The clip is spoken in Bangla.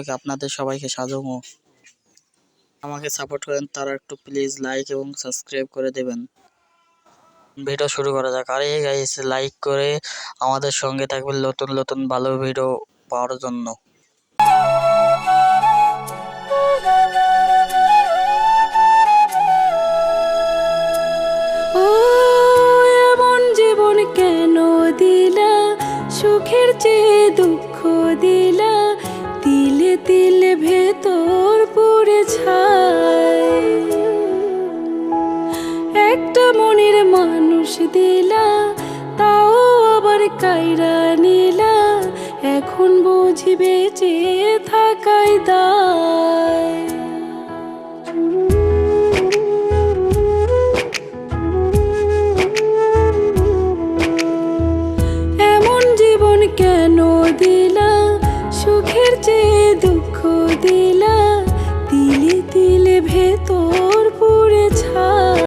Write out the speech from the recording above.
ভিডিওগুলোকে আপনাদের সবাইকে সাজাবো। আমাকে সাপোর্ট করেন তারা একটু প্লিজ লাইক এবং সাবস্ক্রাইব করে দেবেন। ভিডিও শুরু করা যাক। আর এই গাইস, লাইক করে আমাদের সঙ্গে থাকবেন নতুন নতুন ভালো ভিডিও পাওয়ার জন্য। ও এমন জীবন কেন দিলা, সুখের চেয়ে দুঃখ দিলা, তিলে তিলে ভেতর পুড়ে ছাই। একটা মনের মানুষ দিলা, তাও আবার কাইরা নিলা, এখন বুঝি বেঁচে থাকাই দায়। এমন জীবন কেন দিলা, সুখের চেয়ে